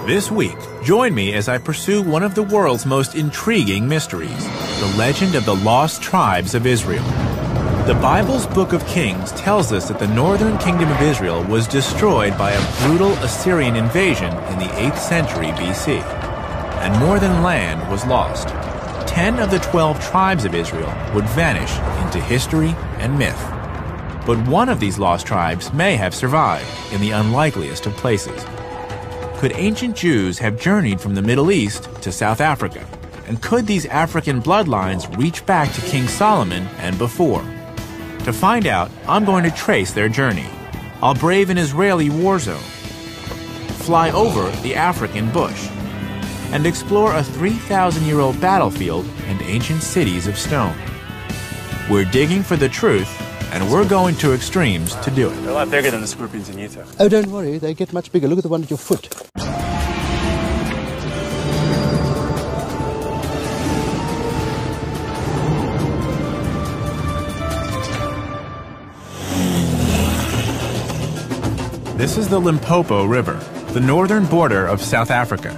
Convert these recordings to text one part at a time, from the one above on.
This week, join me as I pursue one of the world's most intriguing mysteries, the legend of the lost tribes of Israel. The Bible's Book of Kings tells us that the northern kingdom of Israel was destroyed by a brutal Assyrian invasion in the 8th century BC, and more than land was lost. 10 of the 12 tribes of Israel would vanish into history and myth. But one of these lost tribes may have survived in the unlikeliest of places. Could ancient Jews have journeyed from the Middle East to South Africa? And could these African bloodlines reach back to King Solomon and before? To find out, I'm going to trace their journey. I'll brave an Israeli war zone, fly over the African bush, and explore a 3,000-year-old battlefield and ancient cities of stone. We're digging for the truth, and we're going to extremes to do it. They're a lot bigger than the scorpions in Utah. Oh, don't worry, they get much bigger. Look at the one at your foot. This is the Limpopo River, the northern border of South Africa.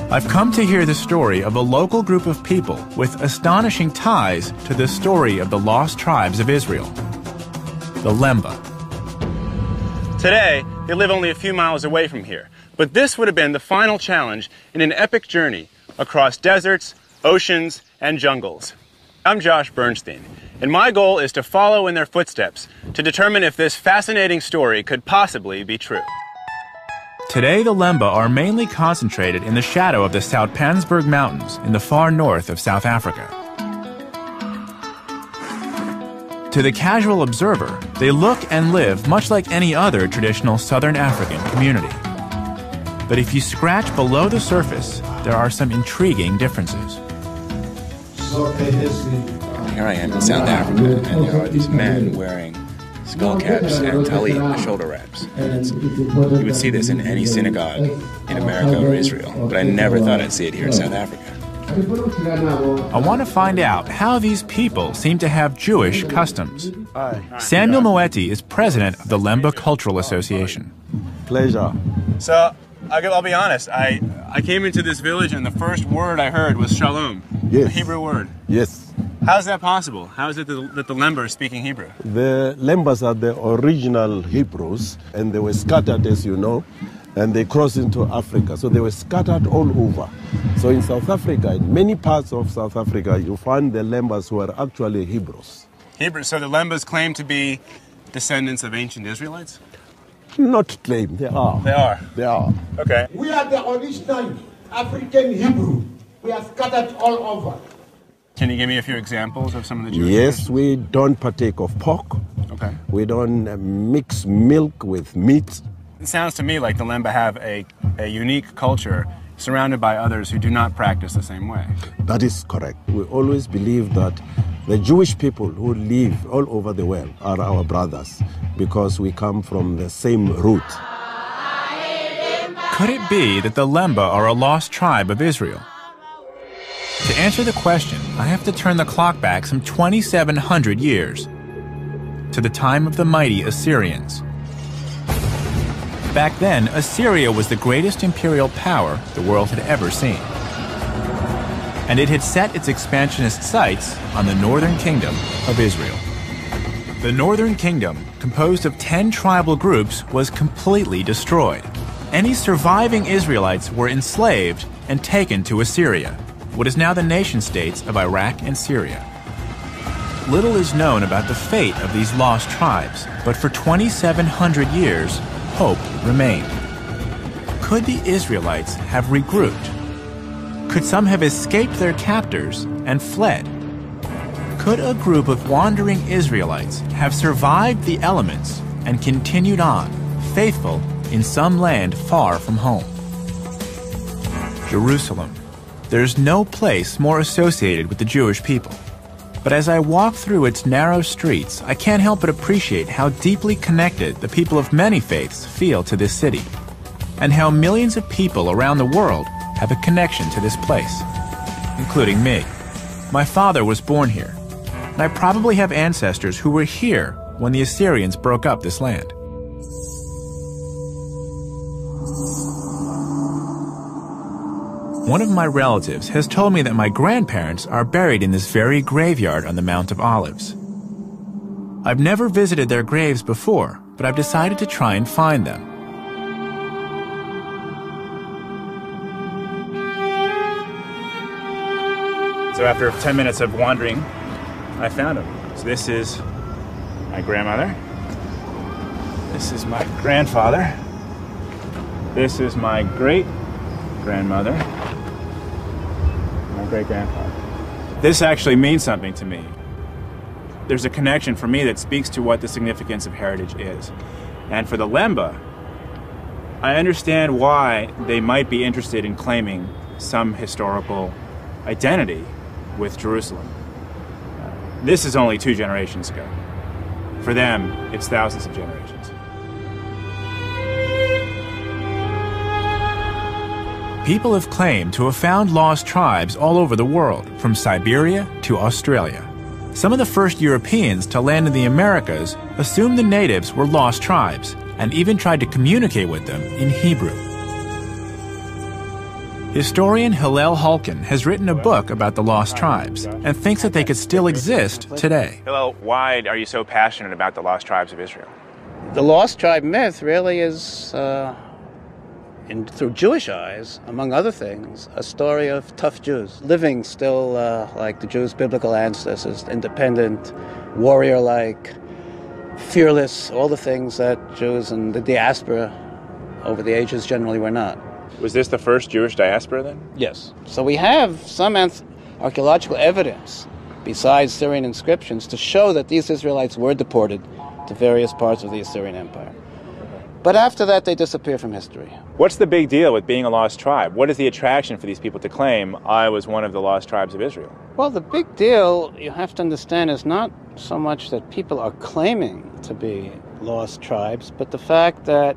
I've come to hear the story of a local group of people with astonishing ties to the story of the lost tribes of Israel, the Lemba. Today, they live only a few miles away from here, but this would have been the final challenge in an epic journey across deserts, oceans, and jungles. I'm Josh Bernstein, and my goal is to follow in their footsteps to determine if this fascinating story could possibly be true. Today, the Lemba are mainly concentrated in the shadow of the Soutpansberg Mountains in the far north of South Africa. To the casual observer, they look and live much like any other traditional Southern African community. But if you scratch below the surface, there are some intriguing differences. Here I am in South Africa, and there are these men wearing skull caps and talit, the shoulder wraps. And you would see this in any synagogue in America or Israel, but I never thought I'd see it here in South Africa. I want to find out how these people seem to have Jewish customs. Samuel Moeti is president of the Lemba Cultural Association. Pleasure. So, I'll be honest, I came into this village and the first word I heard was shalom, Yes. a Hebrew word. Yes. How's that possible? How is it that the Lemba are speaking Hebrew? The Lembas are the original Hebrews, and they were scattered, as you know, and they crossed into Africa. So they were scattered all over. So in South Africa, in many parts of South Africa, you find the Lembas who are actually Hebrews. Hebrew. So the Lembas claim to be descendants of ancient Israelites? Not claim, they are. They are? They are. Okay. We are the original African Hebrew. We are scattered all over. Can you give me a few examples of some of the Jewish Yes, traditions? we don't partake of pork. Okay. We don't mix milk with meat. It sounds to me like the Lemba have a unique culture surrounded by others who do not practice the same way. That is correct. We always believe that the Jewish people who live all over the world are our brothers because we come from the same root. Could it be that the Lemba are a lost tribe of Israel? To answer the question, I have to turn the clock back some 2,700 years to the time of the mighty Assyrians. Back then, Assyria was the greatest imperial power the world had ever seen. And it had set its expansionist sights on the northern kingdom of Israel. The northern kingdom, composed of 10 tribal groups, was completely destroyed. Any surviving Israelites were enslaved and taken to Assyria, what is now the nation-states of Iraq and Syria. Little is known about the fate of these lost tribes, but for 2,700 years, hope remained. Could the Israelites have regrouped? Could some have escaped their captors and fled? Could a group of wandering Israelites have survived the elements and continued on, faithful in some land far from home? Jerusalem. There's no place more associated with the Jewish people. But as I walk through its narrow streets, I can't help but appreciate how deeply connected the people of many faiths feel to this city, and how millions of people around the world have a connection to this place, including me. My father was born here, and I probably have ancestors who were here when the Assyrians broke up this land. One of my relatives has told me that my grandparents are buried in this very graveyard on the Mount of Olives. I've never visited their graves before, but I've decided to try and find them. So after 10 minutes of wandering, I found them. So this is my grandmother. This is my grandfather. This is my great-grandmother. My great-grandfather. This actually means something to me. There's a connection for me that speaks to what the significance of heritage is. And for the Lemba, I understand why they might be interested in claiming some historical identity with Jerusalem. This is only 2 generations ago. For them, it's thousands of generations. People have claimed to have found lost tribes all over the world, from Siberia to Australia. Some of the first Europeans to land in the Americas assumed the natives were lost tribes and even tried to communicate with them in Hebrew. Historian Hillel Halkin has written a book about the lost tribes and thinks that they could still exist today. Hillel, why are you so passionate about the lost tribes of Israel? The lost tribe myth really is, through Jewish eyes, among other things, a story of tough Jews, living still like the Jews' biblical ancestors, independent, warrior-like, fearless, all the things that Jews in the diaspora over the ages generally were not. Was this the first Jewish diaspora then? Yes. So we have some archaeological evidence, besides Syrian inscriptions, to show that these Israelites were deported to various parts of the Assyrian Empire. But after that, they disappear from history. What's the big deal with being a lost tribe? What is the attraction for these people to claim, I was one of the lost tribes of Israel? Well, the big deal, you have to understand, is not so much that people are claiming to be lost tribes, but the fact that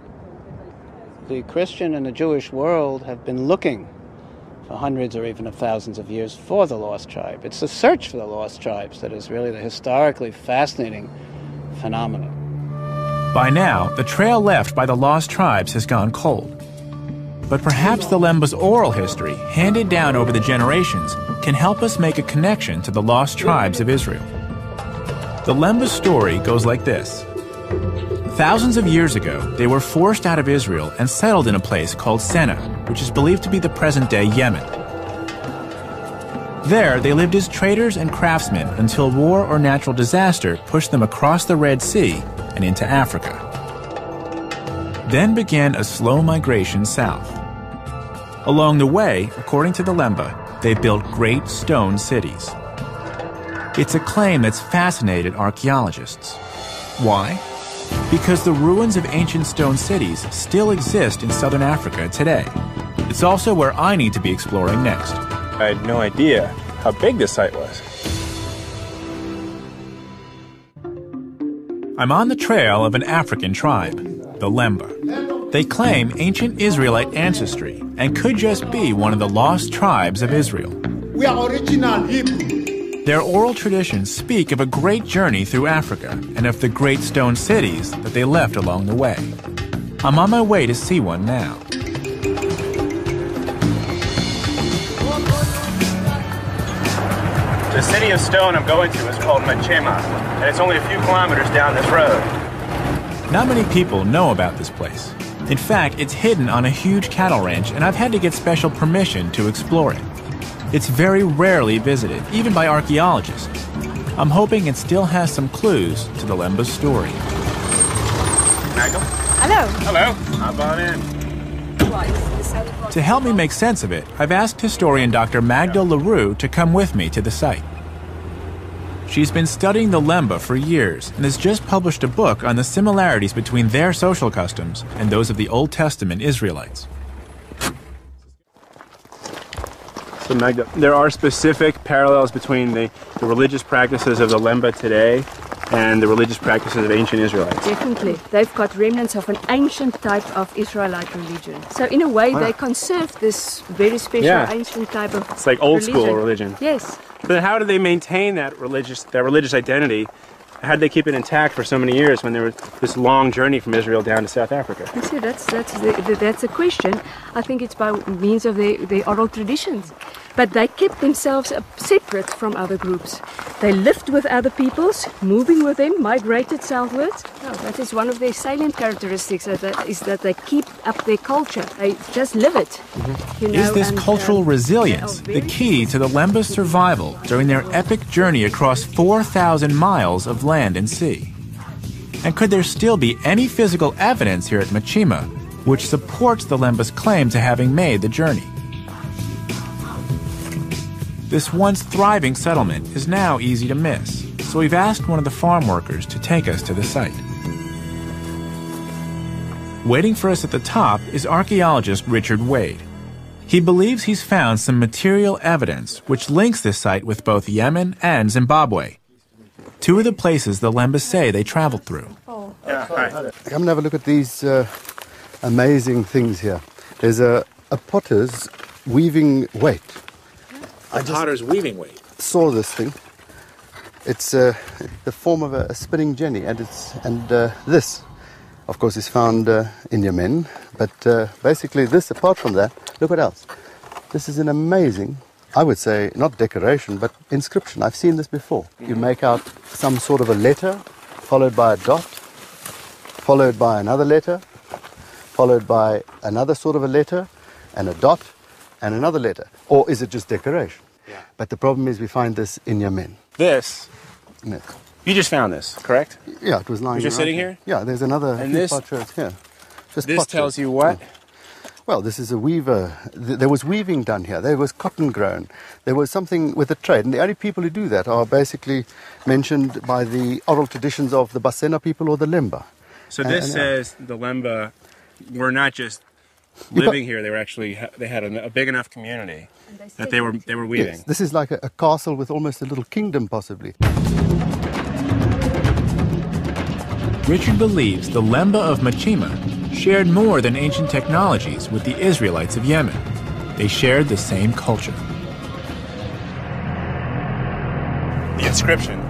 the Christian and the Jewish world have been looking for hundreds or even thousands of years for the lost tribe. It's the search for the lost tribes that is really the historically fascinating phenomenon. By now, the trail left by the lost tribes has gone cold. But perhaps the Lemba's oral history, handed down over the generations, can help us make a connection to the lost tribes of Israel. The Lemba's story goes like this. Thousands of years ago, they were forced out of Israel and settled in a place called Senna, which is believed to be the present-day Yemen. There, they lived as traders and craftsmen until war or natural disaster pushed them across the Red Sea and into Africa. Then began a slow migration south. Along the way, according to the Lemba, they built great stone cities. It's a claim that's fascinated archaeologists. Why? Because the ruins of ancient stone cities still exist in southern Africa today. It's also where I need to be exploring next. I had no idea how big this site was. I'm on the trail of an African tribe, the Lemba. They claim ancient Israelite ancestry and could just be one of the lost tribes of Israel. We are original Hebrew. Their oral traditions speak of a great journey through Africa and of the great stone cities that they left along the way. I'm on my way to see one now. The city of stone I'm going to is called Machema, and it's only a few kilometers down this road. Not many people know about this place. In fact, it's hidden on a huge cattle ranch, and I've had to get special permission to explore it. It's very rarely visited, even by archaeologists. I'm hoping it still has some clues to the Lemba's story. Magdal? Hello. Hello. Hop on in. To help me make sense of it, I've asked historian Dr. Magdal LaRue to come with me to the site. She's been studying the Lemba for years and has just published a book on the similarities between their social customs and those of the Old Testament Israelites. So Magda, there are specific parallels between the religious practices of the Lemba today and the religious practices of ancient Israelites. Definitely. They've got remnants of an ancient type of Israelite religion. So in a way, they conserved this very special ancient type of It's like old school religion. Yes. But how do they maintain that religious identity How did they keep it intact for so many years when there was this long journey from Israel down to South Africa? You see, that's a question. I think it's by means of their oral traditions. But they kept themselves separate from other groups. They lived with other peoples, moving with them, migrated southwards. Oh, that is one of their salient characteristics, is that they keep up their culture. They just live it. You know, Is this cultural resilience the key to the Lemba's survival during their epic journey across 4,000 miles of land and sea? And could there still be any physical evidence here at Machima which supports the Lemba's claim to having made the journey? This once thriving settlement is now easy to miss, so we've asked one of the farm workers to take us to the site. Waiting for us at the top is archaeologist Richard Wade. He believes he's found some material evidence which links this site with both Yemen and Zimbabwe, two of the places the Lemba say they traveled through. Come and have a look at these amazing things here. There's a potter's weaving weight. A potter's weaving weight. Saw this thing. It's the form of a spinning jenny, and this, of course, is found in Yemen. But basically, this, apart from that, look what else. This is an amazing, I would say, not decoration, but inscription. I've seen this before. You make out some sort of a letter, followed by a dot, followed by another letter, followed by another sort of a letter, and a dot, and another letter. Or is it just decoration? Yeah. But the problem is we find this in Yemen. This, Yes. you just found this, correct? Yeah, it was lying. It was just around sitting here? Yeah, there's another And few this- potsherds here. Just This potsherds. tells you what? Well, this is a weaver. There was weaving done here. There was cotton grown. There was something with the trade. And the only people who do that are basically mentioned by the oral traditions of the Basena people or the Lemba. So this says the Lemba were not just living here; they were actually they had a big enough community that they were weaving. Yes, this is like a castle with almost a little kingdom, possibly. Richard believes the Lemba of Machima shared more than ancient technologies with the Israelites of Yemen. They shared the same culture. The inscription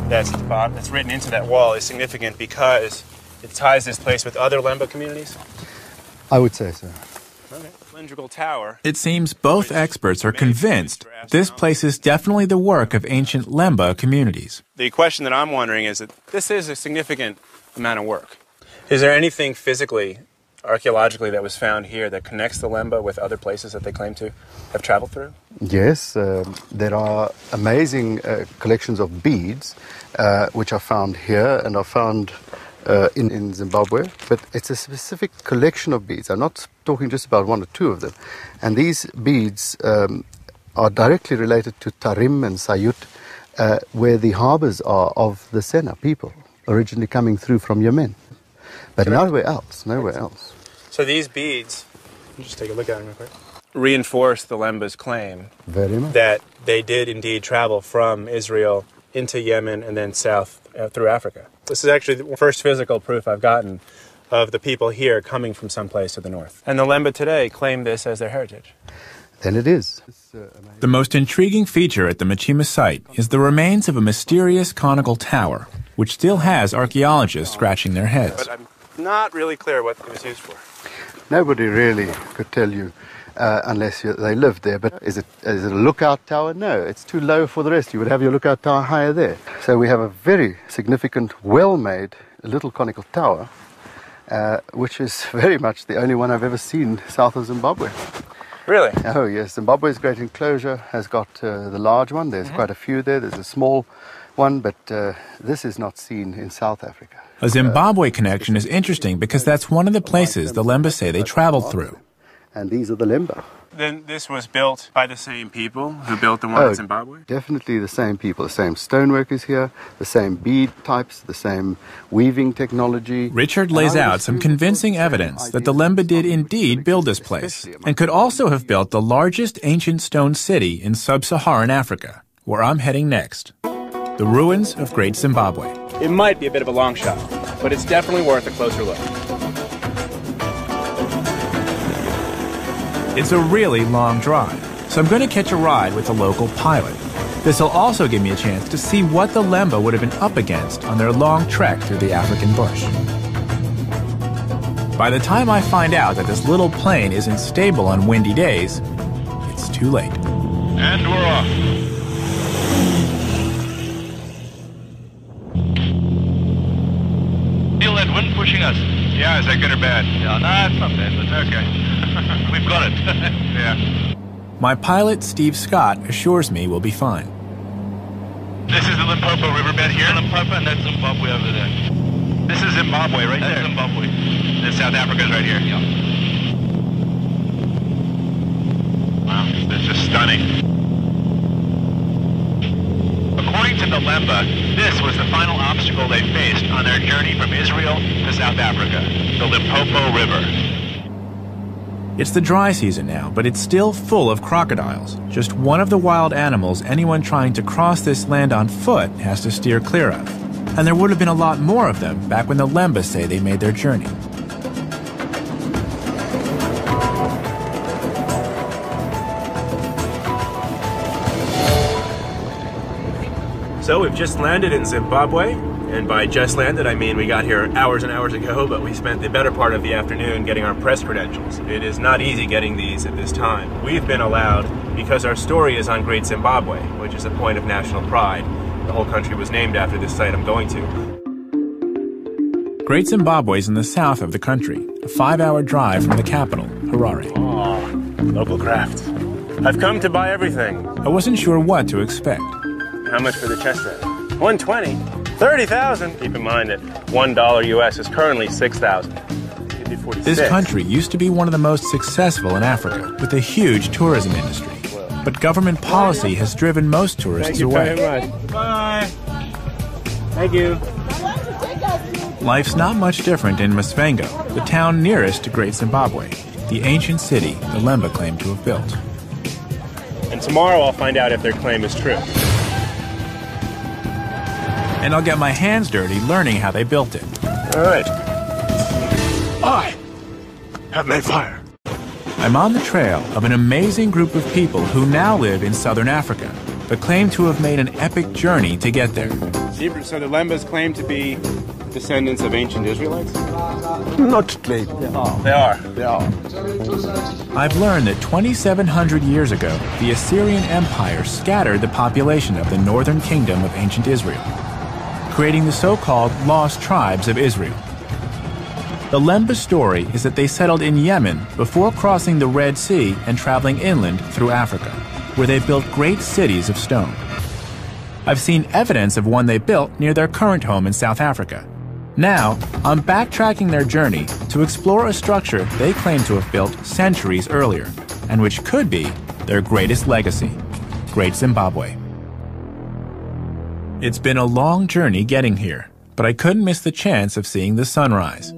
that's written into that wall is significant because it ties this place with other Lemba communities. I would say so. Okay. Cylindrical tower. It seems both experts are convinced this place is definitely the work of ancient Lemba communities. The question that I'm wondering is that this is a significant amount of work. Is there anything physically, archaeologically, that was found here that connects the Lemba with other places that they claim to have traveled through? Yes, there are amazing collections of beads which are found here and are found in Zimbabwe, but it's a specific collection of beads. I'm not talking just about one or two of them. And these beads are directly related to Tarim and Sayut, where the harbors are of the Sena people, originally coming through from Yemen. But nowhere else. So these beads, just take a look at them real quick, reinforce the Lemba's claim Very much. that they did indeed travel from Israel into Yemen and then south through Africa. This is actually the first physical proof I've gotten of the people here coming from someplace to the north. And the Lemba today claim this as their heritage. Then it is. The most intriguing feature at the Machima site is the remains of a mysterious conical tower, which still has archaeologists scratching their heads. But I'm not really clear what it was used for. Nobody really could tell you unless they lived there. But is it a lookout tower? No, it's too low for the rest. You would have your lookout tower higher there. So we have a very significant, well-made little conical tower, which is very much the only one I've ever seen south of Zimbabwe. Really? Oh, yes. Zimbabwe's Great Enclosure has got the large one. There's quite a few there. There's a small one, but this is not seen in South Africa. A Zimbabwe connection is interesting because that's one of the places the Lemba say they traveled through. And these are the Lemba. Then this was built by the same people who built the one in Zimbabwe? Definitely the same people. The same stonework is here, the same bead types, the same weaving technology. Richard lays out some convincing evidence that the Lemba did indeed build this place, and could also have built the largest ancient stone city in sub-Saharan Africa, where I'm heading next. The ruins of Great Zimbabwe. It might be a bit of a long shot, but it's definitely worth a closer look. It's a really long drive, so I'm going to catch a ride with a local pilot. This will also give me a chance to see what the Lemba would have been up against on their long trek through the African bush. By the time I find out that this little plane isn't stable on windy days, it's too late. And we're off. Feel that wind pushing us? Yeah, is that good or bad? Yeah, nah, it's not bad, but okay. We've got it. Yeah. My pilot, Steve Scott, assures me we'll be fine. This is the Limpopo riverbed here? Limpopo, and that's Zimbabwe over there. This is Zimbabwe right there. Zimbabwe. And South Africa's right here. Yeah. Wow, this is stunning. According to the Lemba, this was the final obstacle they faced on their journey from Israel to South Africa, the Limpopo River. It's the dry season now, but it's still full of crocodiles, just one of the wild animals anyone trying to cross this land on foot has to steer clear of. And there would have been a lot more of them back when the Lemba say they made their journey. So we've just landed in Zimbabwe, and by just landed I mean we got here hours and hours ago, but we spent the better part of the afternoon getting our press credentials. It is not easy getting these at this time. We've been allowed because our story is on Great Zimbabwe, which is a point of national pride. The whole country was named after this site I'm going to. Great Zimbabwe is in the south of the country, a 5-hour drive from the capital, Harare. Oh, local craft. I've come to buy everything. I wasn't sure what to expect. How much for the chess set? $120. 30,000. Keep in mind that $1 US is currently 6,000. This country used to be one of the most successful in Africa, with a huge tourism industry. But government policy has driven most tourists away. Thank you very much. Bye. Thank you. Life's not much different in Masvengo, the town nearest to Great Zimbabwe, the ancient city the Lemba claim to have built. And tomorrow I'll find out if their claim is true. And I'll get my hands dirty learning how they built it. All right. I have made fire. I'm on the trail of an amazing group of people who now live in southern Africa, but claim to have made an epic journey to get there. So the Lembas claim to be descendants of ancient Israelites? Not claim. They are. I've learned that 2,700 years ago, the Assyrian Empire scattered the population of the northern kingdom of ancient Israel, creating the so-called Lost Tribes of Israel. The Lemba story is that they settled in Yemen before crossing the Red Sea and traveling inland through Africa, where they built great cities of stone. I've seen evidence of one they built near their current home in South Africa. Now, I'm backtracking their journey to explore a structure they claim to have built centuries earlier, and which could be their greatest legacy, Great Zimbabwe. It's been a long journey getting here, but I couldn't miss the chance of seeing the sunrise.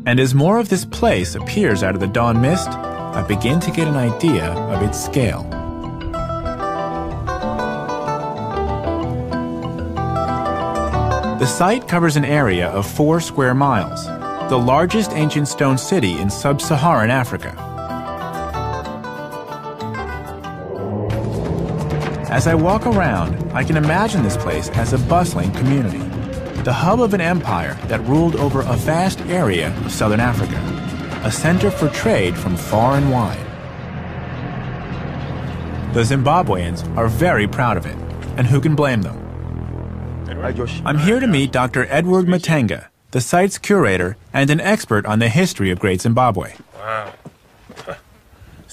And as more of this place appears out of the dawn mist, I begin to get an idea of its scale. The site covers an area of 4 square miles, the largest ancient stone city in sub-Saharan Africa. As I walk around, I can imagine this place as a bustling community, the hub of an empire that ruled over a vast area of southern Africa, a center for trade from far and wide. The Zimbabweans are very proud of it, and who can blame them? Hi, Josh. I'm here to meet Dr. Edward Matenga, the site's curator and an expert on the history of Great Zimbabwe. Wow. So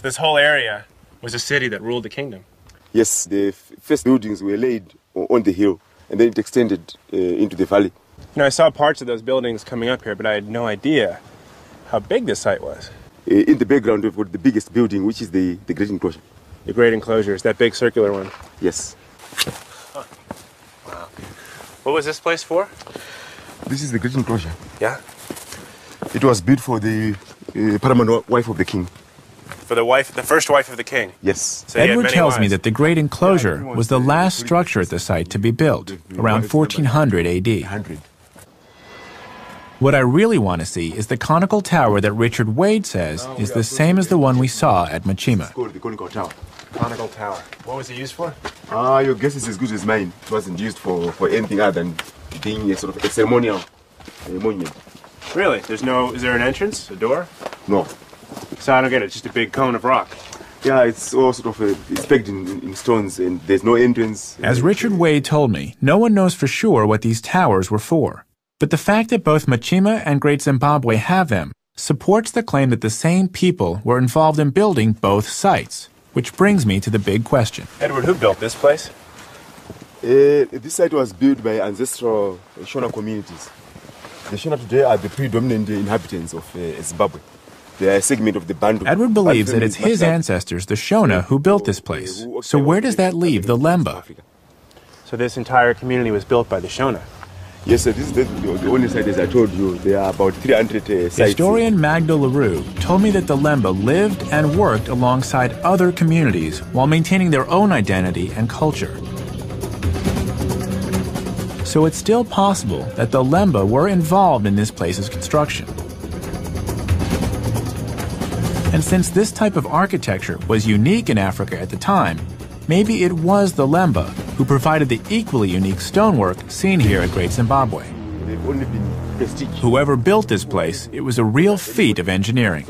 this whole area was a city that ruled the kingdom. Yes, the first buildings were laid on the hill, and then it extended into the valley. You know, I saw parts of those buildings coming up here, but I had no idea how big this site was. In the background, we've got the biggest building, which is the Great Enclosure. The Great Enclosure, is that big circular one? Yes. Huh. Wow. What was this place for? This is the Great Enclosure. Yeah? It was built for the paramount wife of the king. For the first wife of the king? Yes. So Edward tells me that the Great Enclosure was the last structure at the site to be built, around 1400 AD. What I really want to see is the conical tower that Richard Wade says is the same as the one we saw at Machima. It's called the conical tower. Conical tower. What was it used for? Your guess is as good as mine. It wasn't used for anything other than being a sort of a ceremonial monument. Really? Is there an entrance? A door? No. So I don't get it. It's just a big cone of rock. Yeah, it's all sort of it's pegged in stones, and there's no entrance. As Richard Wade told me, no one knows for sure what these towers were for. But the fact that both Machima and Great Zimbabwe have them supports the claim that the same people were involved in building both sites. Which brings me to the big question. Edward, who built this place? This site was built by ancestral Shona communities. The Shona today are the predominant inhabitants of Zimbabwe. They are a segment of the Bantu. Edward believes that it's his ancestors, the Shona, who built this place. So where does that leave the Lemba? So this entire community was built by the Shona? Yes, sir. This is the only site, as I told you. There are about 300 sites. Historian Magda LaRue told me that the Lemba lived and worked alongside other communities while maintaining their own identity and culture. So it's still possible that the Lemba were involved in this place's construction. And since this type of architecture was unique in Africa at the time, maybe it was the Lemba who provided the equally unique stonework seen here at Great Zimbabwe. They've only been prestige. Whoever built this place, it was a real feat of engineering.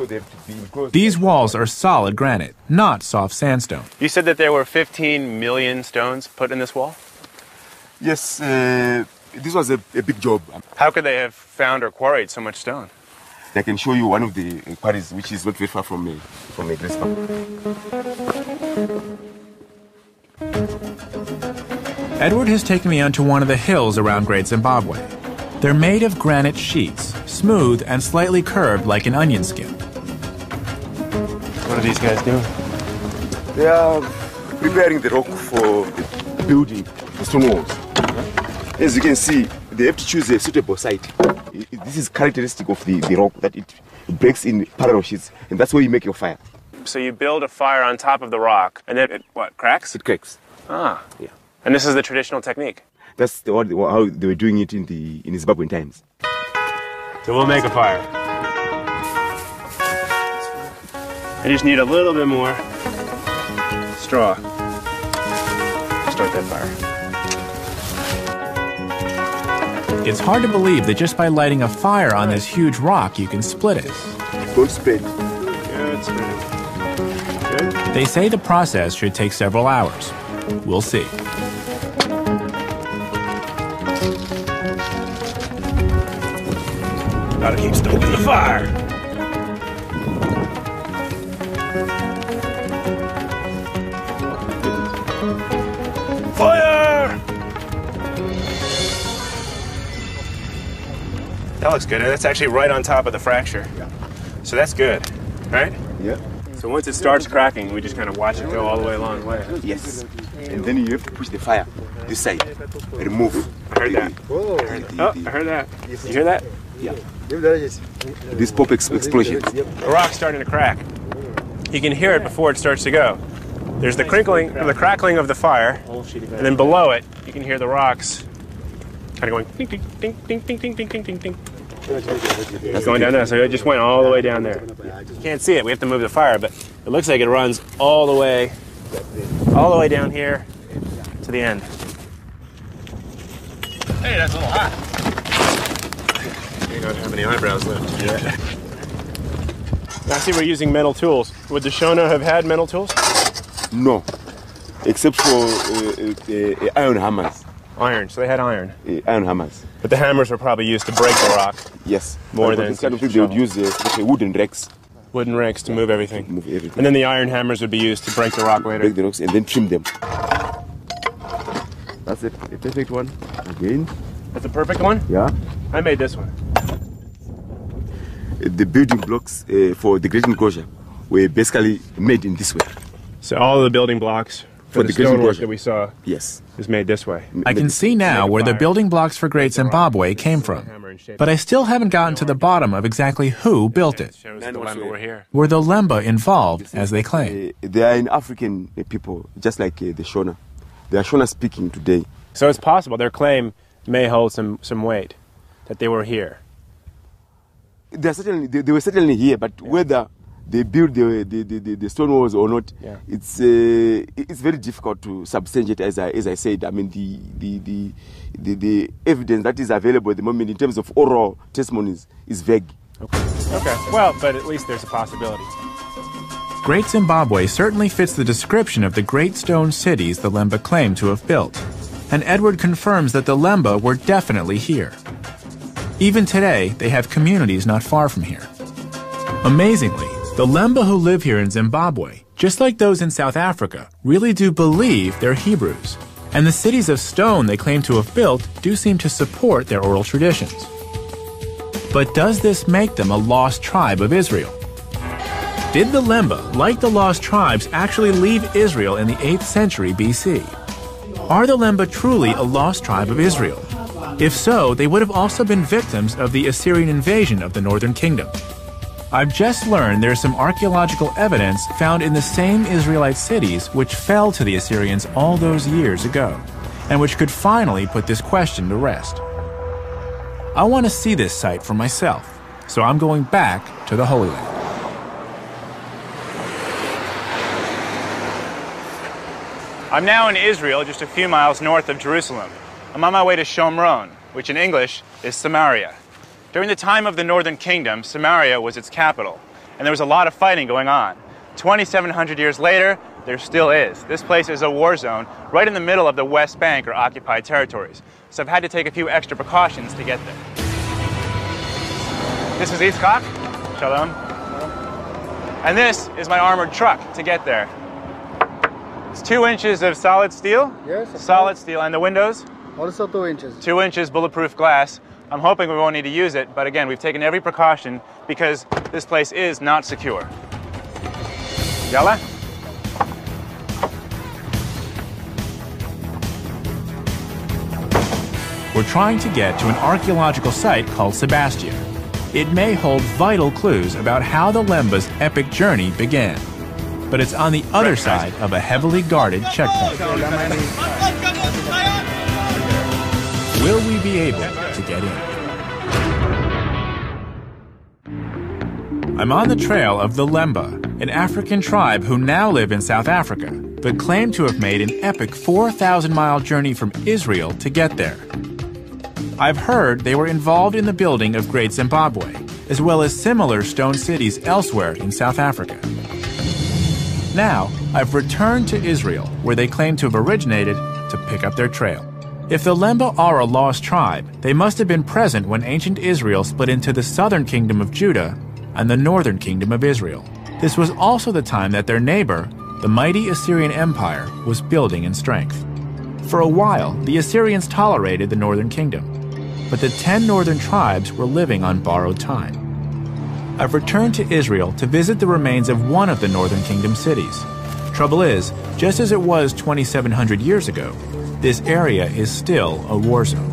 These walls are solid granite, not soft sandstone. You said that there were 15 million stones put in this wall? Yes, this was a big job. How could they have found or quarried so much stone? I can show you one of the quarries, which is not very far from Grespa. Edward has taken me onto one of the hills around Great Zimbabwe. They're made of granite sheets, smooth and slightly curved like an onion skin. What are these guys doing? They are preparing the rock for building the stone walls. As you can see, they have to choose a suitable site. This is characteristic of the rock, that it breaks in parallel sheets, and that's where you make your fire. So you build a fire on top of the rock, and then it, what, cracks? It cracks. Ah. Yeah. And this is the traditional technique? That's how they were doing it in Zimbabwean times. So we'll make a fire. I just need a little bit more straw. Start that fire. It's hard to believe that just by lighting a fire on this huge rock, you can split it. Don't spread. Good spreading. Good. They say the process should take several hours. We'll see. Gotta keep stoking the fire. Fire! That looks good. That's actually right on top of the fracture. Yeah. So that's good, right? Yeah. So once it starts cracking, we just kind of watch it go all the way along the way. Yes. And then you have to push the fire this side. Remove. I heard that. I heard that. You hear that? Yeah. This pop explosion. The rock's starting to crack. You can hear it before it starts to go. There's the crinkling, or the crackling of the fire, and then below it, you can hear the rocks kind of going ding, ding, ding, ding, ding, ding, ding, ding, ding, ding. It's going down there, so it just went all the way down there. You can't see it, we have to move the fire, but it looks like it runs all the way down here to the end. Hey, that's a little hot. You don't have any eyebrows left. Yeah. I see we're using metal tools. Would the Shona have had metal tools? No, except for iron hammers. Iron, so they had iron. Iron hammers. But the hammers were probably used to break the rock. Yes. More than this kind of thing, they would use wooden rakes. Wooden rakes to move everything. Move everything. And then the iron hammers would be used to break the rock later. Break the rocks and then trim them. That's it, a perfect one. Again. That's a perfect one? Yeah. I made this one. The building blocks for the great enclosure were basically made in this way. So all of the building blocks for the stonework that we saw is made this way. I can see now where the building blocks for Great Zimbabwe came from, but I still haven't gotten to the bottom of exactly who built it. Were the Lemba involved, as they claim? They are an African people, just like the Shona. They are Shona speaking today. So it's possible their claim may hold some weight, that they were here. they were certainly here, but whether they built the stone walls or not, it's very difficult to substantiate. As I said, I mean the evidence that is available at the moment in terms of oral testimonies is vague. Okay. Well, but at least there's a possibility. Great Zimbabwe certainly fits the description of the great stone cities the Lemba claim to have built, and Edward confirms that the Lemba were definitely here. Even today, they have communities not far from here. Amazingly, the Lemba who live here in Zimbabwe, just like those in South Africa, really do believe they're Hebrews, and the cities of stone they claim to have built do seem to support their oral traditions. But does this make them a lost tribe of Israel? Did the Lemba, like the lost tribes, actually leave Israel in the 8th century BC? Are the Lemba truly a lost tribe of Israel? If so, they would have also been victims of the Assyrian invasion of the Northern Kingdom. I've just learned there's some archaeological evidence found in the same Israelite cities which fell to the Assyrians all those years ago, and which could finally put this question to rest. I want to see this site for myself, so I'm going back to the Holy Land. I'm now in Israel, just a few miles north of Jerusalem. I'm on my way to Shomron, which in English is Samaria. During the time of the Northern Kingdom, Samaria was its capital, and there was a lot of fighting going on. 2,700 years later, there still is. This place is a war zone right in the middle of the West Bank, or occupied territories. So I've had to take a few extra precautions to get there. This is Yitzchak. Shalom. And this is my armored truck to get there. It's 2 inches of solid steel. Yes. Solid steel. And the windows? Also 2 inches. 2 inches bulletproof glass. I'm hoping we won't need to use it, but again, we've taken every precaution because this place is not secure. Yalla? We're trying to get to an archaeological site called Sebastia. It may hold vital clues about how the Lemba's epic journey began. But it's on the other side of a heavily guarded checkpoint. Will we be able to get in? I'm on the trail of the Lemba, an African tribe who now live in South Africa, but claim to have made an epic 4,000-mile journey from Israel to get there. I've heard they were involved in the building of Great Zimbabwe, as well as similar stone cities elsewhere in South Africa. Now, I've returned to Israel, where they claim to have originated, to pick up their trail. If the Lemba are a lost tribe, they must have been present when ancient Israel split into the southern kingdom of Judah and the northern kingdom of Israel. This was also the time that their neighbor, the mighty Assyrian Empire, was building in strength. For a while, the Assyrians tolerated the northern kingdom, but the 10 northern tribes were living on borrowed time. I've returned to Israel to visit the remains of one of the northern kingdom cities. Trouble is, just as it was 2,700 years ago, this area is still a war zone.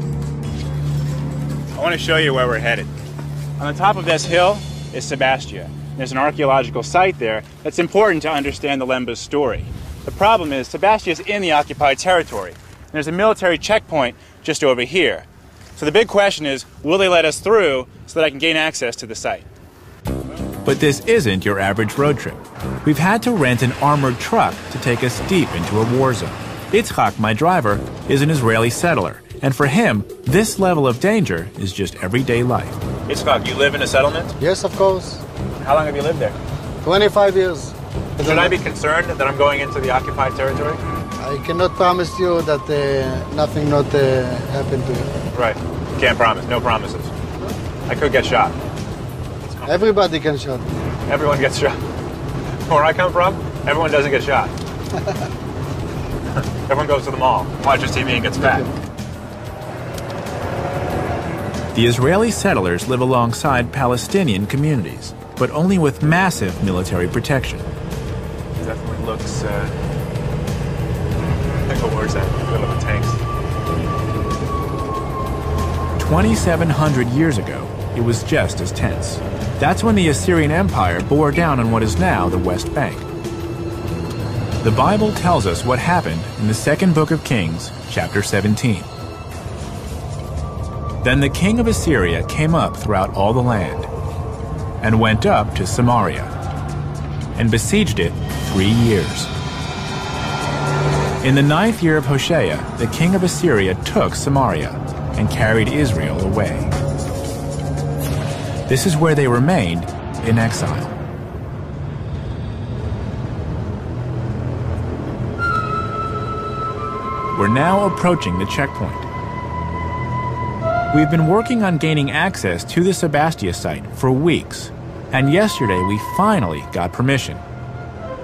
I want to show you where we're headed. On the top of this hill is Sebastia. There's an archaeological site there that's important to understand the Lemba's story. The problem is Sebastia is in the occupied territory. And there's a military checkpoint just over here. So the big question is, will they let us through so that I can gain access to the site? But this isn't your average road trip. We've had to rent an armored truck to take us deep into a war zone. Yitzchak, my driver, is an Israeli settler, and for him, this level of danger is just everyday life. Yitzchak, you live in a settlement? Yes, of course. How long have you lived there? 25 years. Should I be concerned that I'm going into the occupied territory? I cannot promise you that nothing not happen to you. Right. Can't promise. No promises. I could get shot. Everybody can shot. Everyone gets shot. Where I come from, everyone doesn't get shot. Everyone goes to the mall, watches TV, and gets fat. The Israeli settlers live alongside Palestinian communities, but only with massive military protection. It definitely looks like a war zone. Look at the tanks. 2,700 years ago, it was just as tense. That's when the Assyrian Empire bore down on what is now the West Bank. The Bible tells us what happened in the second book of Kings, chapter 17. Then the king of Assyria came up throughout all the land. and went up to Samaria and besieged it 3 years. In the 9th year of Hoshea, the king of Assyria took Samaria and carried Israel away. This is where they remained in exile. We're now approaching the checkpoint. We've been working on gaining access to the Sebastia site for weeks, and yesterday we finally got permission.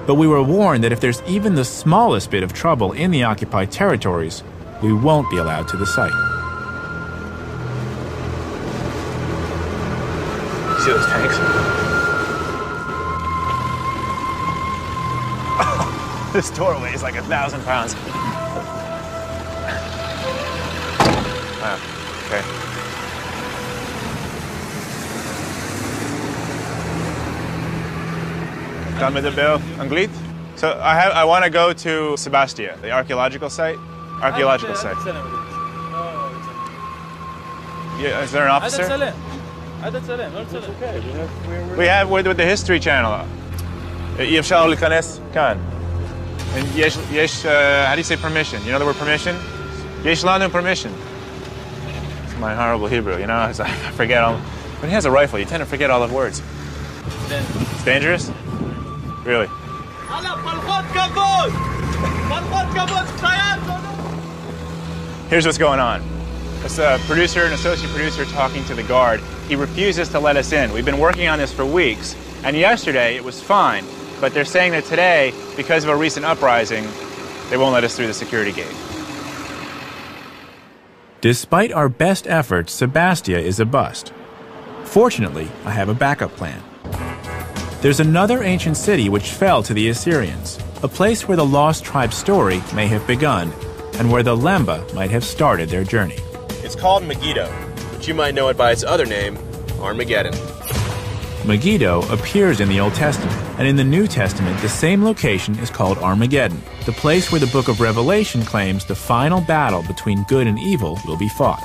But we were warned that if there's even the smallest bit of trouble in the occupied territories, we won't be allowed to the site. See those tanks? This doorway is like 1,000 pounds. Okay. Dame de Bell, Anglit? So I want to go to Sebastia, the archaeological site. Yeah, is there an officer? We have with the History Channel. يفشل الكنس كان. And yesh, how do you say permission? You know the word permission? Yesh lanu permission. It's my horrible Hebrew, you know, I forget all. When he has a rifle, you tend to forget all the words. It's dangerous? Really? Here's what's going on. It's a producer, an associate producer talking to the guard. He refuses to let us in. We've been working on this for weeks, and yesterday it was fine, but they're saying that today, because of a recent uprising, they won't let us through the security gate. Despite our best efforts, Sebastia is a bust. Fortunately, I have a backup plan. There's another ancient city which fell to the Assyrians, a place where the lost tribe story may have begun, and where the Lemba might have started their journey. It's called Megiddo, but you might know it by its other name, Armageddon. Megiddo appears in the Old Testament, and in the New Testament, the same location is called Armageddon, the place where the book of Revelation claims the final battle between good and evil will be fought.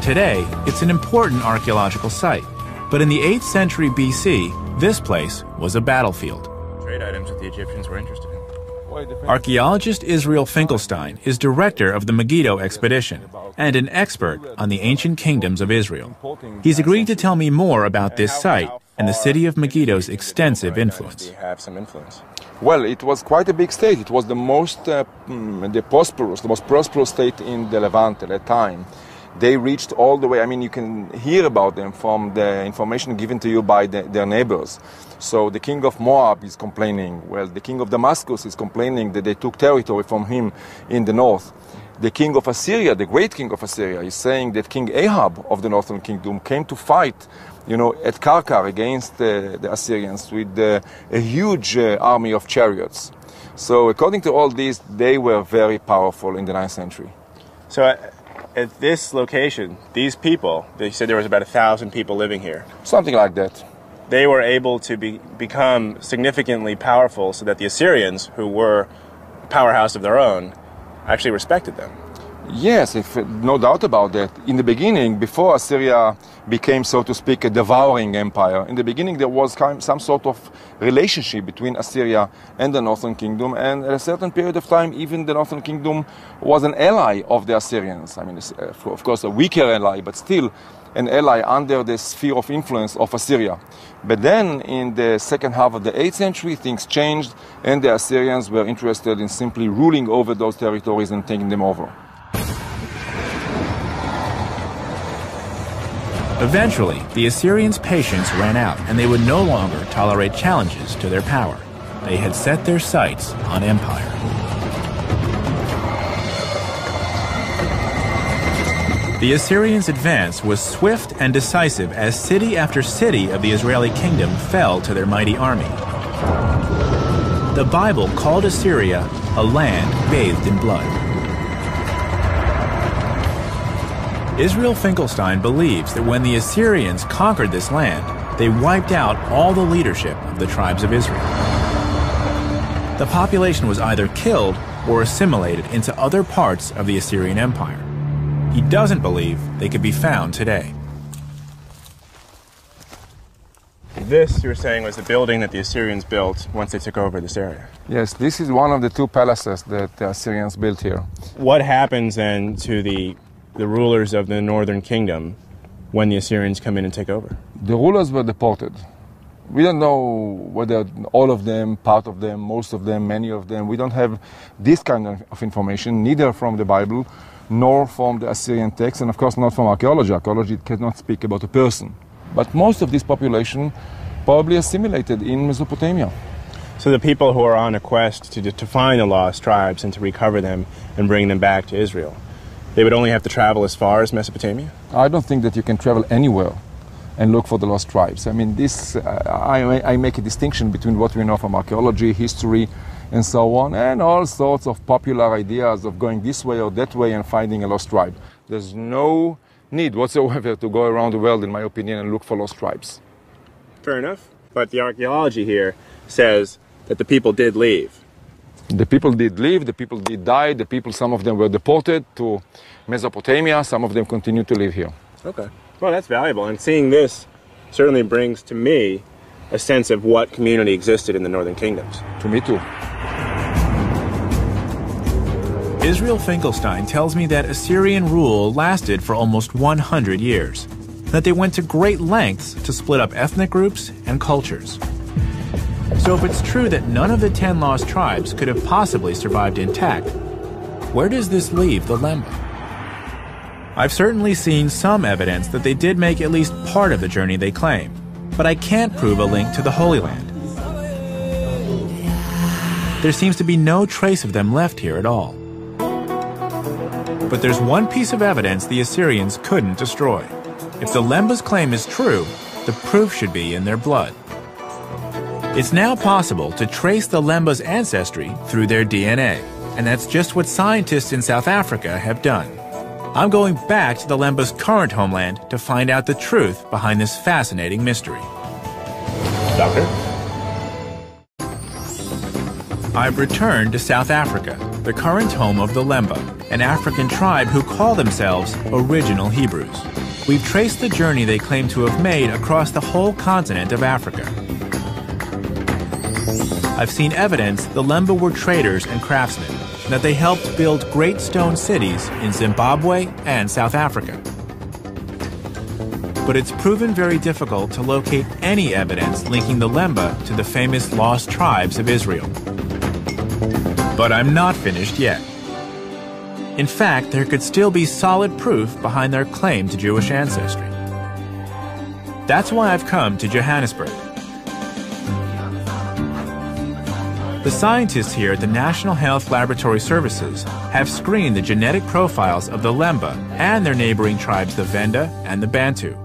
Today, it's an important archaeological site, but in the 8th century BC, this place was a battlefield. Trade items that the Egyptians were interested in. Archaeologist Israel Finkelstein is director of the Megiddo expedition and an expert on the ancient kingdoms of Israel. He's agreed to tell me more about this site and the city of Megiddo's extensive influence. Well, it was quite a big state. It was the most prosperous state in the Levant at that time. They reached all the way, I mean, you can hear about them from the information given to you by their neighbors. So the king of Moab is complaining. Well, the king of Damascus is complaining that they took territory from him in the north. The king of Assyria, the great king of Assyria, is saying that King Ahab of the northern kingdom came to fight, at Karkar against the Assyrians with a huge army of chariots. So according to all this, they were very powerful in the 9th century. So at this location, these people, they said there was about 1,000 people living here. Something like that. They were able to become significantly powerful so that the Assyrians, who were a powerhouse of their own, actually respected them. Yes, no doubt about that. In the beginning, before Assyria became, so to speak, a devouring empire, in the beginning there was some sort of relationship between Assyria and the Northern Kingdom, and at a certain period of time, even the Northern Kingdom was an ally of the Assyrians. I mean, of course, a weaker ally, but still an ally under the sphere of influence of Assyria. But then, in the second half of the 8th century, things changed, and the Assyrians were interested in simply ruling over those territories and taking them over. Eventually, the Assyrians' patience ran out, and they would no longer tolerate challenges to their power. They had set their sights on empire. The Assyrians' advance was swift and decisive as city after city of the Israeli kingdom fell to their mighty army. The Bible called Assyria a land bathed in blood. Israel Finkelstein believes that when the Assyrians conquered this land, they wiped out all the leadership of the tribes of Israel. The population was either killed or assimilated into other parts of the Assyrian Empire. He doesn't believe they could be found today. this, you were saying, was the building that the Assyrians built once they took over this area. Yes, this is one of the two palaces that the Assyrians built here. What happens then to the rulers of the northern kingdom when the Assyrians come in and take over? The rulers were deported. We don't know whether all of them, part of them, most of them, many of them. We don't have this kind of information, neither from the Bible nor from the Assyrian text, and of course not from archaeology. Archaeology cannot speak about a person. But most of this population probably assimilated in Mesopotamia. So the people who are on a quest to find the lost tribes and to recover them and bring them back to Israel, they would only have to travel as far as Mesopotamia? I don't think that you can travel anywhere and look for the lost tribes. I mean, I make a distinction between what we know from archaeology, history, and so on, and all sorts of popular ideas of going this way or that way and finding a lost tribe. There's no need whatsoever to go around the world, in my opinion, and look for lost tribes. Fair enough. But the archaeology here says that the people did leave. The people did leave, the people did die, some of them were deported to Mesopotamia, some of them continue to live here. Okay. Well, that's valuable, and seeing this certainly brings to me a sense of what community existed in the northern kingdoms. To me too. Israel Finkelstein tells me that Assyrian rule lasted for almost 100 years, that they went to great lengths to split up ethnic groups and cultures. So if it's true that none of the 10 lost tribes could have possibly survived intact, where does this leave the Lemba? I've certainly seen some evidence that they did make at least part of the journey they claim, but I can't prove a link to the Holy Land. There seems to be no trace of them left here at all. But there's one piece of evidence the Assyrians couldn't destroy. If the Lemba's claim is true, the proof should be in their blood. It's now possible to trace the Lemba's ancestry through their DNA, and that's just what scientists in South Africa have done. I'm going back to the Lemba's current homeland to find out the truth behind this fascinating mystery. Doctor? I've returned to South Africa, the current home of the Lemba, an African tribe who call themselves Original Hebrews. We've traced the journey they claim to have made across the whole continent of Africa. I've seen evidence the Lemba were traders and craftsmen, that they helped build great stone cities in Zimbabwe and South Africa. But it's proven very difficult to locate any evidence linking the Lemba to the famous lost tribes of Israel. But I'm not finished yet. In fact, there could still be solid proof behind their claim to Jewish ancestry. That's why I've come to Johannesburg. The scientists here at the National Health Laboratory Services have screened the genetic profiles of the Lemba and their neighboring tribes, the Venda and the Bantu.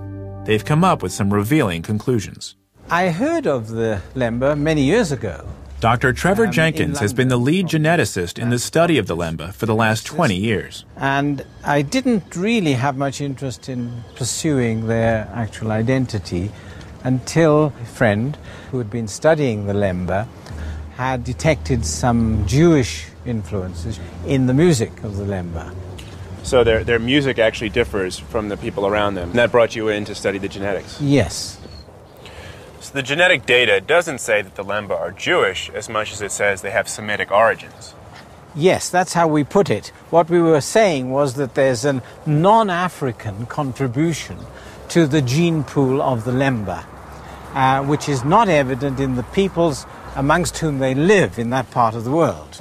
They've come up with some revealing conclusions. I heard of the Lemba many years ago. Dr. Trevor Jenkins has been the lead geneticist in the study of the Lemba for the last 20 years. And I didn't really have much interest in pursuing their actual identity until a friend who had been studying the Lemba had detected some Jewish influences in the music of the Lemba. So their music actually differs from the people around them. And that brought you in to study the genetics? Yes. So the genetic data doesn't say that the Lemba are Jewish as much as it says they have Semitic origins. Yes, that's how we put it. What we were saying was that there's a non-African contribution to the gene pool of the Lemba, which is not evident in the peoples amongst whom they live in that part of the world.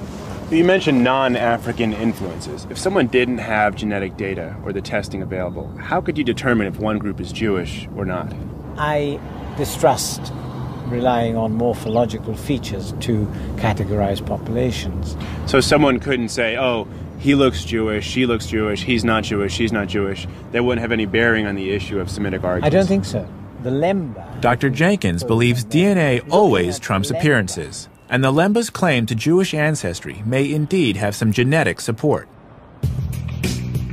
You mentioned non-African influences. If someone didn't have genetic data or the testing available, how could you determine if one group is Jewish or not? I distrust relying on morphological features to categorize populations. So someone couldn't say, oh, he looks Jewish, she looks Jewish, he's not Jewish, she's not Jewish. That wouldn't have any bearing on the issue of Semitic origins. I don't think so. The Lemba... Dr. Jenkins believes DNA always trumps appearances, and the Lemba's claim to Jewish ancestry may indeed have some genetic support.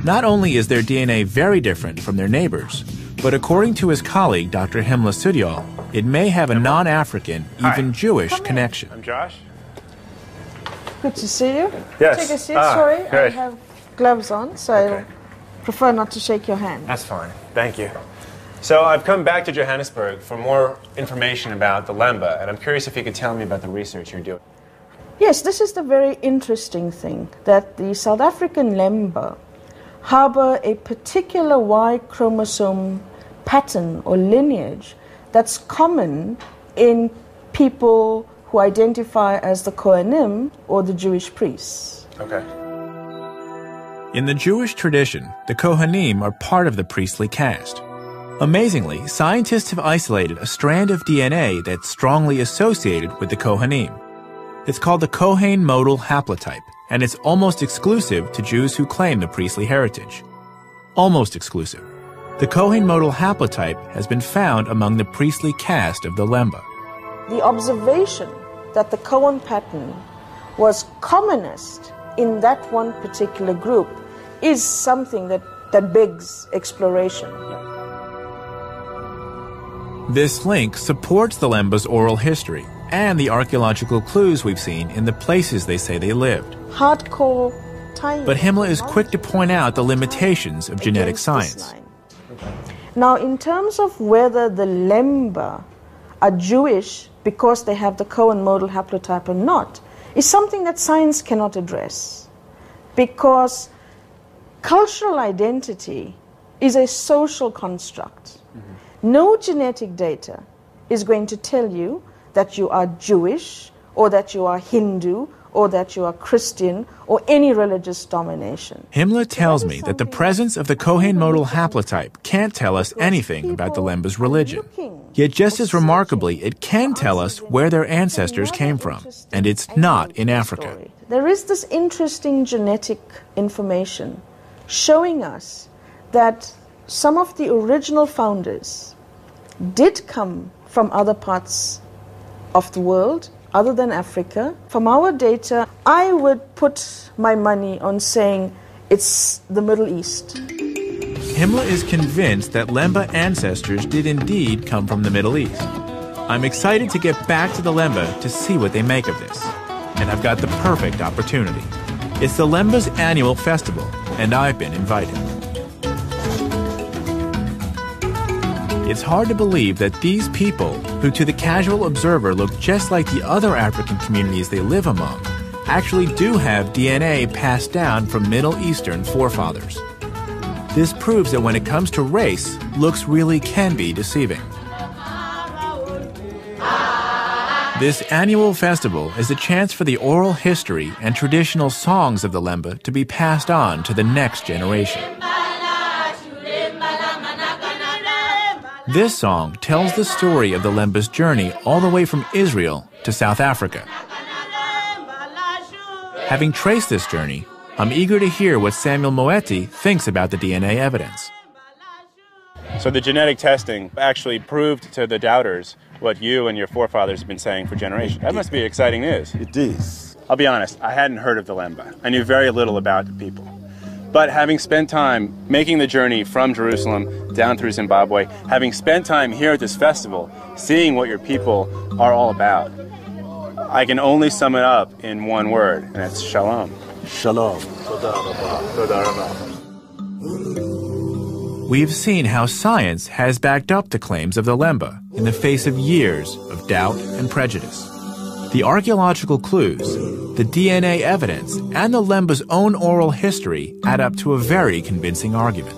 Not only is their DNA very different from their neighbors, but according to his colleague, Dr. Himla Sudyal, it may have a non-African, even Jewish connection. I'm Josh. Good to see you. Yes. Take a seat. Sorry, good. I have gloves on, so I prefer not to shake your hand. That's fine. Thank you. So I've come back to Johannesburg for more information about the Lemba, and I'm curious if you could tell me about the research you're doing. Yes, this is the very interesting thing, that the South African Lemba harbor a particular Y chromosome pattern or lineage that's common in people who identify as the Kohanim or the Jewish priests. Okay. In the Jewish tradition, the Kohanim are part of the priestly caste. Amazingly, scientists have isolated a strand of DNA that's strongly associated with the Kohanim. It's called the Kohen modal haplotype, and it's almost exclusive to Jews who claim the priestly heritage. Almost exclusive. The Kohen modal haplotype has been found among the priestly caste of the Lemba. The observation that the Cohen pattern was commonest in that one particular group is something that begs exploration. This link supports the Lemba's oral history and the archaeological clues we've seen in the places they say they lived. Hardcore time. But Himmler is quick to point out the limitations of genetic science. Now, in terms of whether the Lemba are Jewish because they have the Cohen modal haplotype or not, is something that science cannot address. Because cultural identity is a social construct. No genetic data is going to tell you that you are Jewish or that you are Hindu or that you are Christian or any religious domination. Himmler tells me that the presence of the Kohen modal haplotype can't tell us anything about the Lemba's religion. Yet just as remarkably, it can tell us where their ancestors came from, and it's not in Africa. There is this interesting genetic information showing us that some of the original founders did come from other parts of the world, other than Africa. From our data, I would put my money on saying it's the Middle East. Himmler is convinced that Lemba ancestors did indeed come from the Middle East. I'm excited to get back to the Lemba to see what they make of this. And I've got the perfect opportunity. It's the Lemba's annual festival, and I've been invited. It's hard to believe that these people, who to the casual observer look just like the other African communities they live among, actually do have DNA passed down from Middle Eastern forefathers. This proves that when it comes to race, looks really can be deceiving. This annual festival is a chance for the oral history and traditional songs of the Lemba to be passed on to the next generation. This song tells the story of the Lemba's journey all the way from Israel to South Africa. Having traced this journey, I'm eager to hear what Samuel Moeti thinks about the DNA evidence. So the genetic testing actually proved to the doubters what you and your forefathers have been saying for generations. That must be exciting news. It is. I'll be honest, I hadn't heard of the Lemba. I knew very little about the people. But having spent time making the journey from Jerusalem down through Zimbabwe, having spent time here at this festival, seeing what your people are all about, I can only sum it up in one word, and it's shalom. Shalom. We've seen how science has backed up the claims of the Lemba in the face of years of doubt and prejudice. The archaeological clues, the DNA evidence, and the Lemba's own oral history add up to a very convincing argument.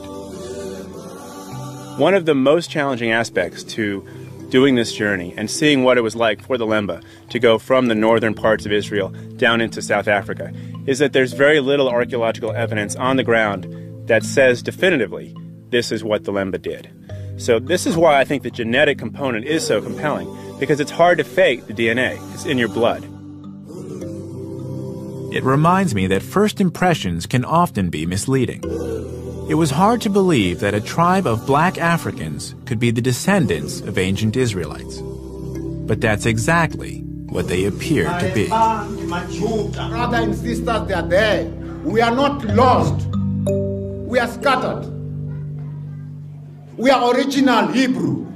One of the most challenging aspects to doing this journey and seeing what it was like for the Lemba to go from the northern parts of Israel down into South Africa is that there's very little archaeological evidence on the ground that says definitively this is what the Lemba did. So this is why I think the genetic component is so compelling, because it's hard to fake the DNA. It's in your blood. It reminds me that first impressions can often be misleading. It was hard to believe that a tribe of black Africans could be the descendants of ancient Israelites. But that's exactly what they appear to be. Brothers and sisters, they are there. We are not lost. We are scattered. We are original Hebrew.